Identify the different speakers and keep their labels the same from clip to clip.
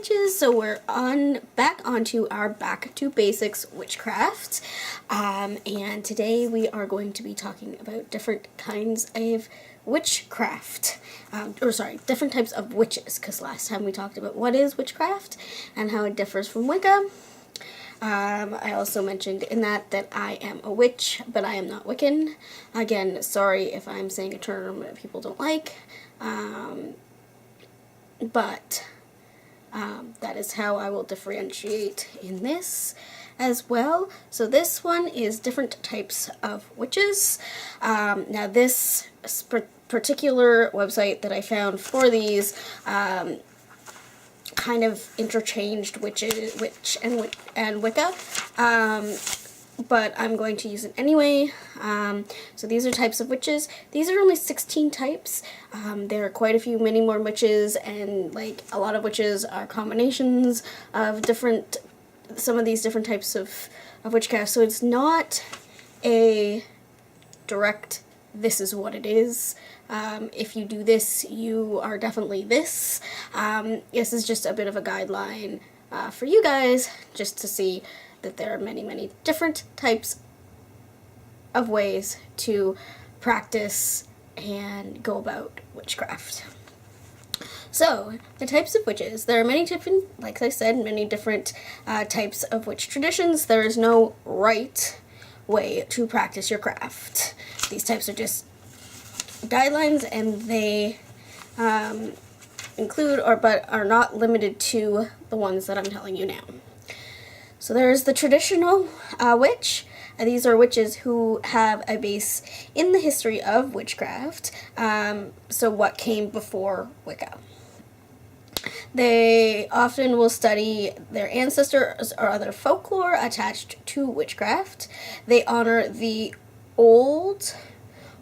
Speaker 1: witches. So we're back onto our back to basics witchcraft, and today we are going to be talking about different kinds of witchcraft, different types of witches, because last time we talked about what is witchcraft and how it differs from Wicca. I also mentioned in that I am a witch, but I am not Wiccan. Again, sorry if I'm saying a term that people don't like, but that is how I will differentiate in this as well. So this one is different types of witches. Now this particular website that I found for these kind of interchanged witch and Wicca, but I'm going to use it anyway. So these are types of witches. These are only 16 types. There are quite a few, many more witches, and like a lot of witches are combinations of some of these different types of witchcraft. So it's not a direct, this is what it is. If you do this, you are definitely this. This is just a bit of a guideline for you guys, just to see that there are many, many different types of ways to practice and go about witchcraft. So, the types of witches. There are many different, like I said, many different types of witch traditions. There is no right way to practice your craft. These types are just guidelines, and they include but are not limited to the ones that I'm telling you now. So there's the traditional witch. These are witches who have a base in the history of witchcraft, so what came before Wicca. They often will study their ancestors or other folklore attached to witchcraft. They honor the old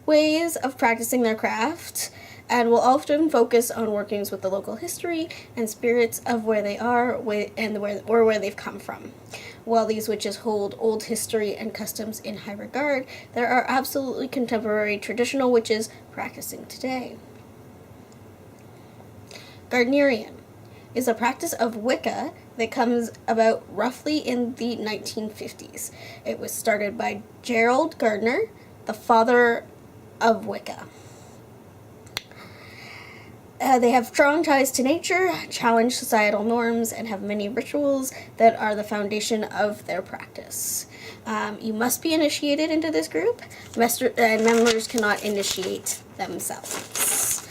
Speaker 1: ways of practicing their craft, and will often focus on workings with the local history and spirits of where they are or where they've come from. While these witches hold old history and customs in high regard, there are absolutely contemporary traditional witches practicing today. Gardnerian is a practice of Wicca that comes about roughly in the 1950s. It was started by Gerald Gardner, the father of Wicca. They have strong ties to nature, challenge societal norms, and have many rituals that are the foundation of their practice. You must be initiated into this group, and members cannot initiate themselves.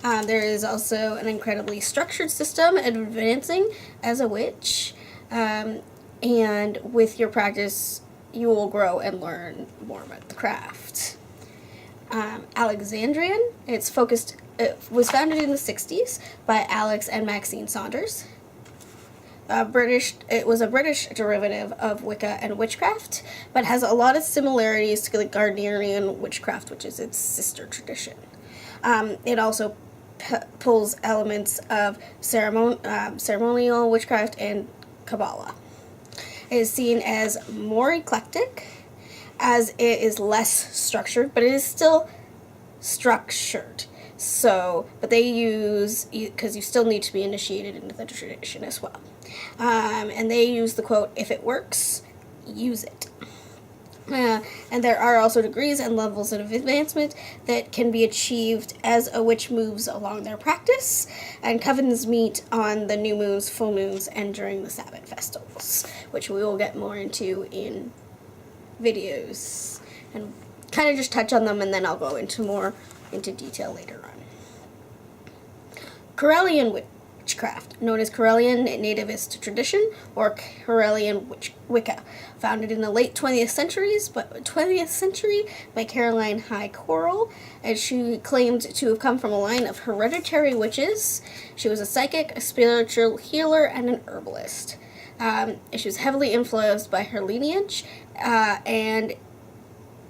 Speaker 1: There is also an incredibly structured system advancing as a witch, and with your practice, you will grow and learn more about the craft. Alexandrian, it was founded in the 60s by Alex and Maxine Saunders. It was a British derivative of Wicca and witchcraft, but has a lot of similarities to the Gardnerian witchcraft, which is its sister tradition. It also pulls elements of ceremonial witchcraft and Kabbalah. It is seen as more eclectic, as it is less structured, but it is still structured. So, but they use, because you still need to be initiated into the tradition as well. And they use the quote, "If it works, use it." And there are also degrees and levels of advancement that can be achieved as a witch moves along their practice, and covens meet on the new moons, full moons, and during the Sabbath festivals, which we will get more into in videos and kind of just touch on them, and then I'll go into detail later on. Karelian witchcraft, known as Karelian nativist tradition or Karelian Wicca, founded in the late 20th century by Caroline High Coral, and she claimed to have come from a line of hereditary witches. She was a psychic, a spiritual healer, and an herbalist. She was heavily influenced by her lineage, and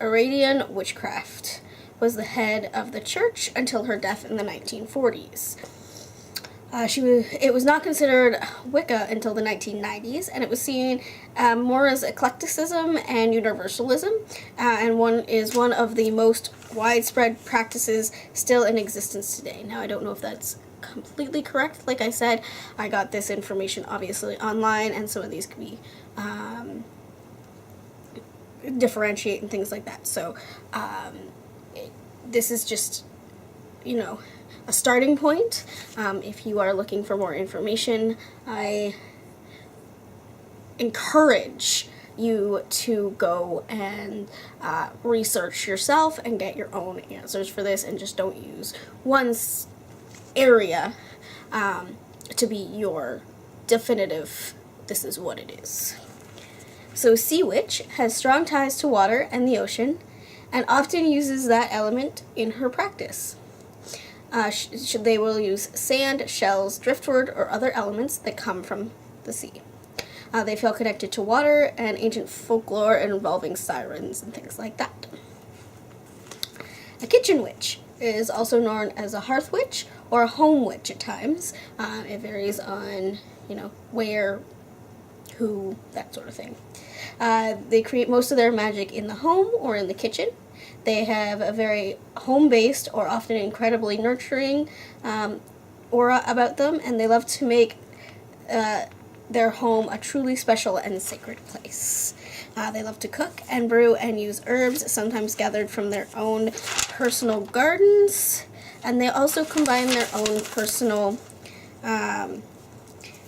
Speaker 1: Arabian witchcraft was the head of the church until her death in the 1940s. It was not considered Wicca until the 1990s, and it was seen more as eclecticism and universalism, and is one of the most widespread practices still in existence today. Now, I don't know if that's completely correct. Like I said, I got this information obviously online, and some of these could be differentiate and things like that. So this is just, you know, a starting point. If you are looking for more information, I encourage you to go and research yourself and get your own answers for this, and just don't use one area to be your definitive, this is what it is. So Sea Witch has strong ties to water and the ocean, and often uses that element in her practice. They will use sand, shells, driftwood, or other elements that come from the sea. They feel connected to water and ancient folklore involving sirens and things like that. A kitchen witch is also known as a hearth witch or a home witch at times. It varies on, you know, where, who, that sort of thing. They create most of their magic in the home or in the kitchen. They have a very home-based or often incredibly nurturing aura about them, and they love to make their home a truly special and sacred place. They love to cook and brew and use herbs, sometimes gathered from their own personal gardens, and they also combine their own personal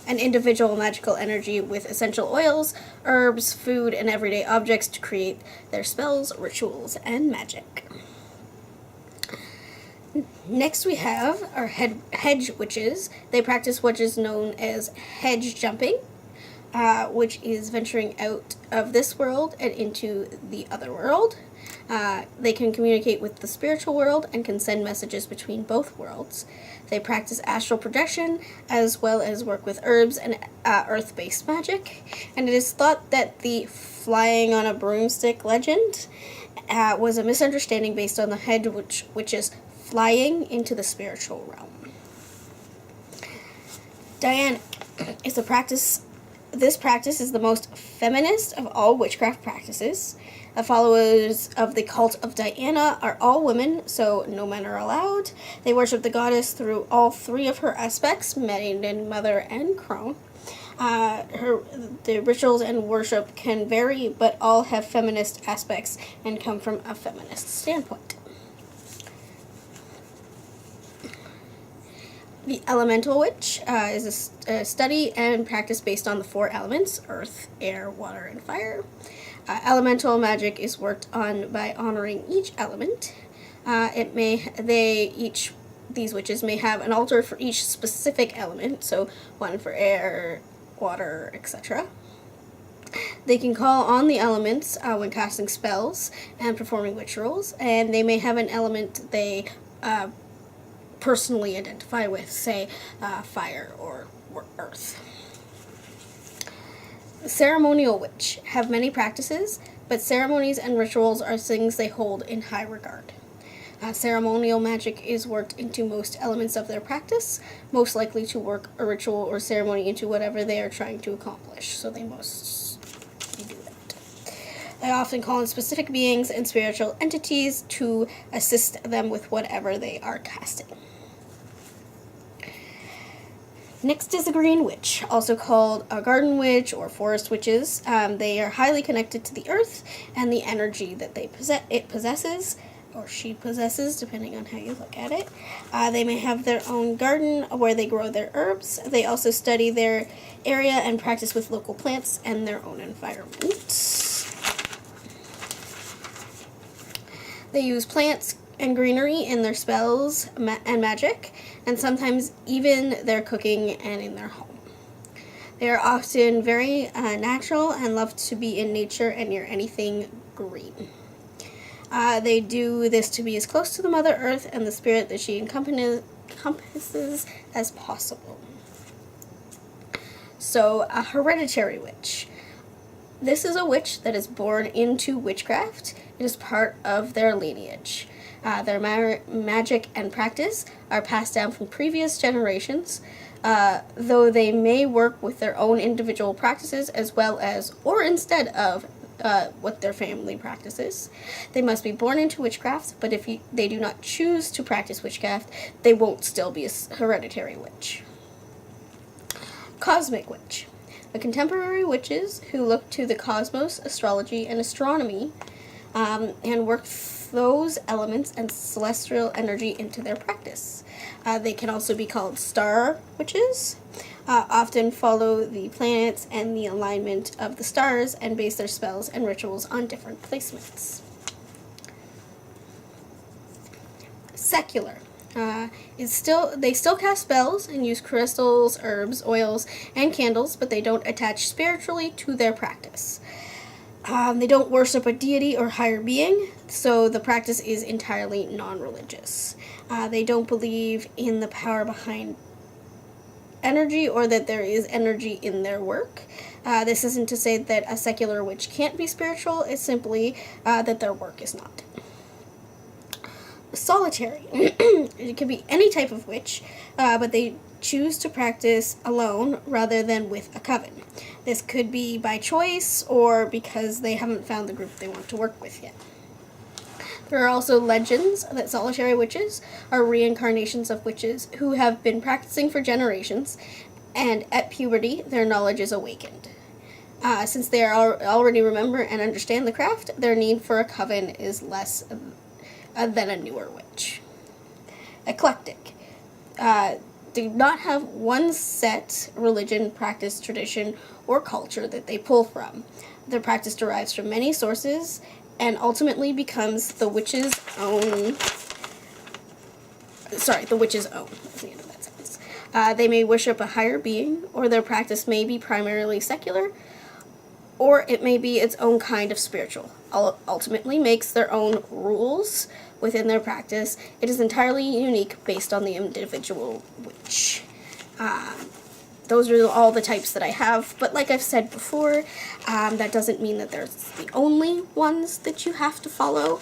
Speaker 1: and individual magical energy with essential oils, herbs, food, and everyday objects to create their spells, rituals, and magic. Next we have our hedge witches. They practice what is known as hedge jumping, which is venturing out of this world and into the other world. They can communicate with the spiritual world and can send messages between both worlds. They practice astral projection as well as work with herbs and earth-based magic. And it is thought that the flying on a broomstick legend was a misunderstanding based on the hedge witches flying into the spiritual realm. Diana is a practice. This practice is the most feminist of all witchcraft practices. The followers of the cult of Diana are all women, so no men are allowed. They worship the goddess through all three of her aspects, maiden, mother, and crone. The rituals and worship can vary, but all have feminist aspects and come from a feminist standpoint. The Elemental Witch is a study and practice based on the four elements: earth, air, water, and fire. Elemental magic is worked on by honoring each element. These witches may have an altar for each specific element, so one for air, water, etc. They can call on the elements when casting spells and performing rituals, and they may have an element they personally identify with, say fire or earth. Ceremonial witch have many practices, but ceremonies and rituals are things they hold in high regard. Ceremonial magic is worked into most elements of their practice, most likely to work a ritual or ceremony into whatever they are trying to accomplish, so they must do that. They often call on specific beings and spiritual entities to assist them with whatever they are casting. Next is a green witch, also called a garden witch or forest witches. They are highly connected to the earth and the energy that it possesses, or she possesses, depending on how you look at it. They may have their own garden where they grow their herbs. They also study their area and practice with local plants and their own environment. They use plants and greenery in their spells and magic, and sometimes even their cooking and in their home. They are often very natural and love to be in nature and near anything green. They do this to be as close to the Mother Earth and the spirit that she encompasses as possible. So, a hereditary witch. This is a witch that is born into witchcraft. It is part of their lineage. Their magic and practice are passed down from previous generations, though they may work with their own individual practices as well as, or instead of, what their family practices. They must be born into witchcraft, but if they do not choose to practice witchcraft, they won't still be a hereditary witch. Cosmic witch. The contemporary witches who look to the cosmos, astrology, and astronomy and work those elements and celestial energy into their practice. They can also be called star witches, often follow the planets and the alignment of the stars and base their spells and rituals on different placements. Secular. They still cast spells and use crystals, herbs, oils, and candles, but they don't attach spiritually to their practice. They don't worship a deity or higher being, so the practice is entirely non-religious. They don't believe in the power behind energy or that there is energy in their work. This isn't to say that a secular witch can't be spiritual, it's simply that their work is not. Solitary. It could be any type of witch, but they choose to practice alone rather than with a coven. This could be by choice or because they haven't found the group they want to work with yet. There are also legends that solitary witches are reincarnations of witches who have been practicing for generations, and at puberty their knowledge is awakened. Since they already remember and understand the craft, their need for a coven is less than a newer witch. Eclectic. Do not have one set religion, practice, tradition, or culture that they pull from. Their practice derives from many sources and ultimately becomes the witch's own. The witch's own. That's the end of that sentence. They may worship a higher being, or their practice may be primarily secular, or it may be its own kind of spiritual. Ultimately makes their own rules within their practice. It is entirely unique based on the individual witch. Those are all the types that I have, but like I've said before, that doesn't mean that they're the only ones that you have to follow.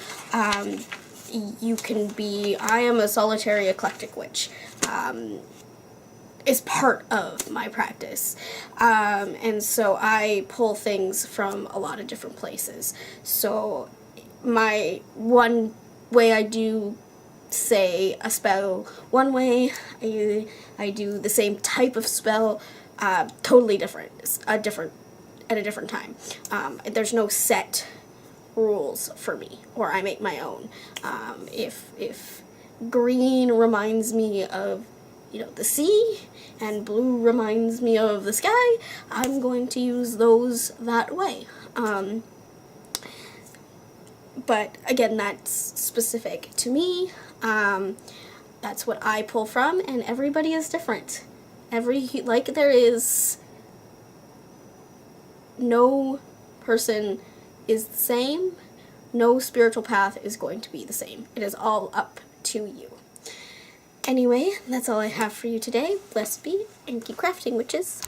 Speaker 1: You can be, I am a solitary eclectic witch. Is part of my practice. And so I pull things from a lot of different places. So my one way I do say a spell one way, I do the same type of spell totally different, at a different time. There's no set rules for me, or I make my own. If green reminds me of the sea, and blue reminds me of the sky, I'm going to use those that way. But again, that's specific to me. That's what I pull from, and everybody is different. There is no person is the same, no spiritual path is going to be the same. It is all up to you. Anyway, that's all I have for you today. Blessed be, and keep crafting, witches.